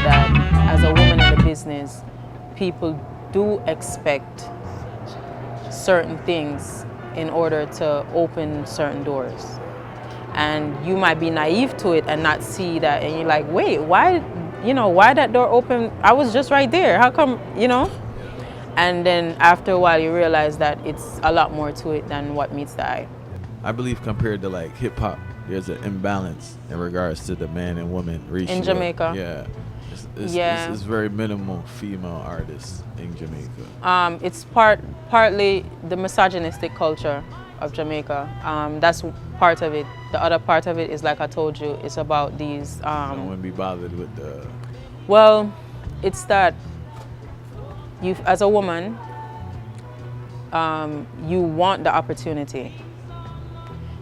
that as a woman in the business, people do expect certain things in order to open certain doors. And you might be naive to it and not see that, and you're like, wait, why, why that door open? I was just right there. How come, And then after a while, you realize that it's a lot more to it than what meets the eye. I believe compared to like hip hop, there's an imbalance in regards to the man and woman ratio. In Jamaica? Yeah. Yeah. It's very minimal female artists in Jamaica. It's partly the misogynistic culture of Jamaica. That's part of it. The other part of it is, like I told you, it's about these... I wouldn't be bothered with the... Well, it's that you, as a woman, you want the opportunity.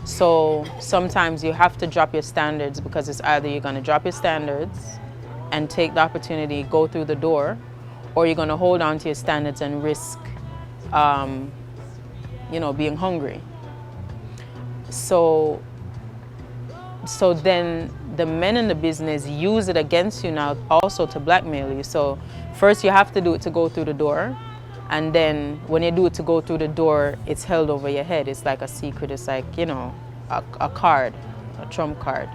So sometimes you have to drop your standards, because it's either you're going to drop your standards and take the opportunity, go through the door, or you're going to hold on to your standards and risk, being hungry. So then the men in the business use it against you now also to blackmail you. So first you have to do it to go through the door. And then when you do it to go through the door, it's held over your head. It's like a secret. It's like, a card, a trump card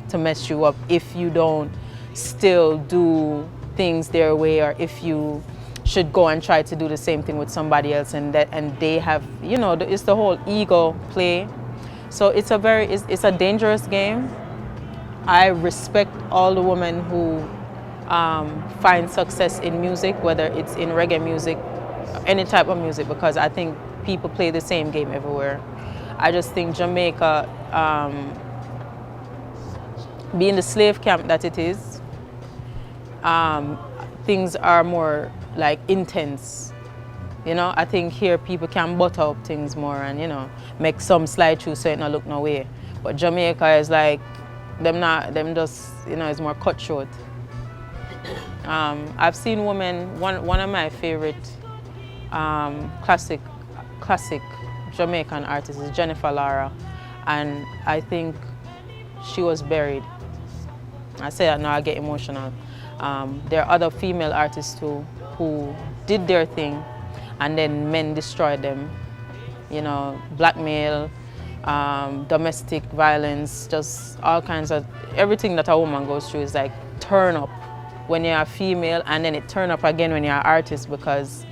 to mess you up if you don't still do things their way, or if you should go and try to do the same thing with somebody else, and they have, it's the whole ego play. So it's a dangerous game. I respect all the women who find success in music, whether it's in reggae music, any type of music, because I think people play the same game everywhere. I just think Jamaica, being the slave camp that it is, things are more like intense. I think here people can butter up things more and, make some slide through so it not look no way. But Jamaica is like, them just, is more cutthroat. I've seen women, one of my favorite classic Jamaican artists is Jennifer Lara, and I think she was buried. I say that now, I get emotional. There are other female artists too who did their thing, and then men destroyed them. Blackmail, domestic violence, just all kinds of, everything that a woman goes through is like turn up when you're a female, and then it turn up again when you're an artist, because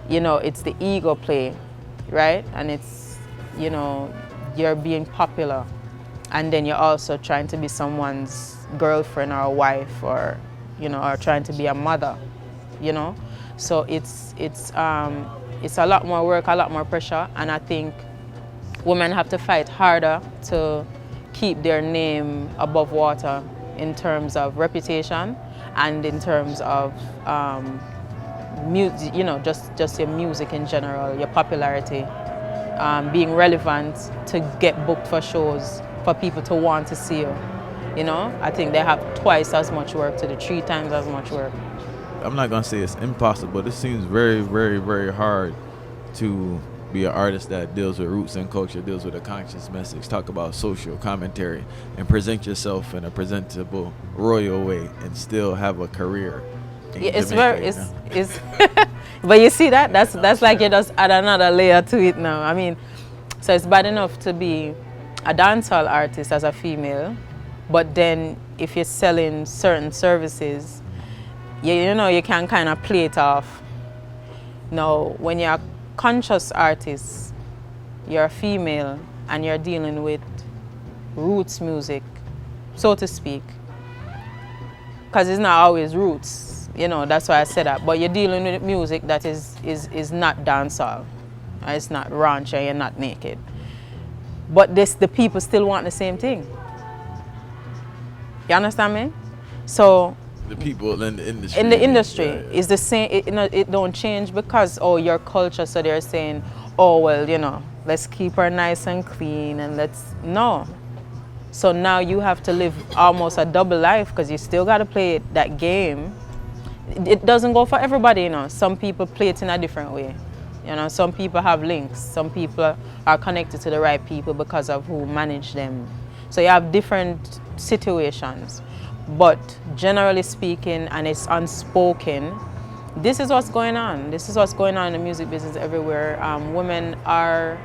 it's the ego play, right? And it's, you're being popular, and then you're also trying to be someone's girlfriend or a wife, or or trying to be a mother, So it's a lot more work, a lot more pressure, and I think women have to fight harder to keep their name above water in terms of reputation and in terms of music, just your music in general, your popularity, being relevant to get booked for shows, for people to want to see you. I think they have twice as much work to do, 3 times as much work. I'm not gonna say it's impossible. This seems very, very, very hard to be an artist that deals with roots and culture, deals with a conscious message, talk about social commentary, and present yourself in a presentable, royal way, and still have a career. Yeah, it's but you see that's like you just add another layer to it now. I mean, so it's bad enough to be a dancehall artist as a female, but then if you're selling certain services, you can kind of play it off. Now, when you're a conscious artist, you're a female, and you're dealing with roots music, so to speak, because it's not always roots, that's why I said that, but you're dealing with music that is not dancehall, it's not raunch, and you're not naked, but the people still want the same thing. You understand me? So the people in the industry. Yeah. Is the same. It don't change because your culture. So they're saying, let's keep her nice and clean, and no. So now you have to live almost a double life, because you still got to play that game. It doesn't go for everybody, Some people play it in a different way. Some people have links. Some people are connected to the right people because of who manage them. So you have different situations. But generally speaking, and it's unspoken, this is what's going on. This is what's going on in the music business everywhere. Women are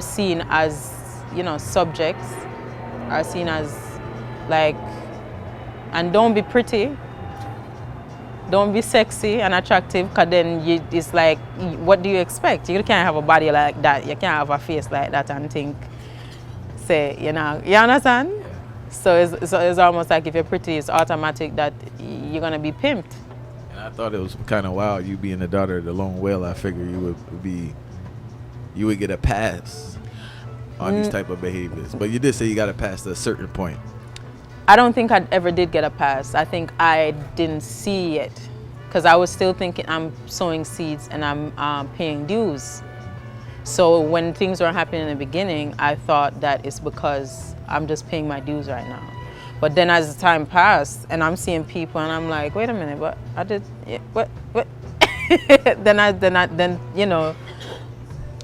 seen as, you know, subjects, are seen as like, and don't be pretty, don't be sexy and attractive, because then it's like, what do you expect? You can't have a body like that, you can't have a face like that and think, say, you know, you understand? So it's almost like if you're pretty, it's automatic that you're gonna be pimped. And I thought it was kind of wild, you being the daughter of the lone whale. I figured you would get a pass on these type of behaviors. But you did say you got a pass to a certain point. I don't think I ever did get a pass. I think I didn't see it, because I was still thinking I'm sowing seeds and I'm paying dues. So when things were happening in the beginning, I thought that it's because I'm just paying my dues right now. But then as the time passed and I'm seeing people and I'm like, wait a minute, what I did, what? then you know,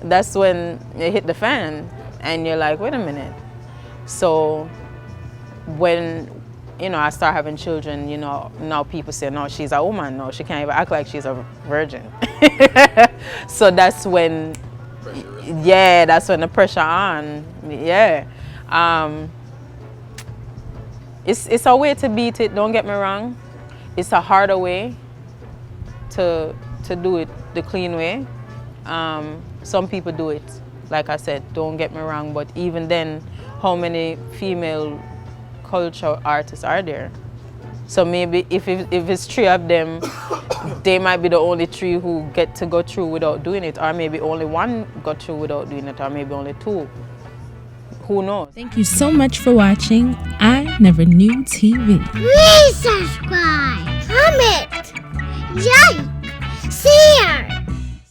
that's when it hit the fan and you're like, wait a minute. So when, you know, I start having children, you know, now people say, no, she's a woman, no, she can't even act like she's a virgin. So that's when, yeah, that's when the pressure on, yeah. It's a way to beat it, don't get me wrong. It's a harder way to do it the clean way. Some people do it, like I said, don't get me wrong, but even then, how many female culture artists are there? So maybe if it's 3 of them, they might be the only 3 who get to go through without doing it, or maybe only 1 got through without doing it, or maybe only 2. Who knows? Thank you so much for watching I Never Knew TV. Please subscribe, comment, like, share.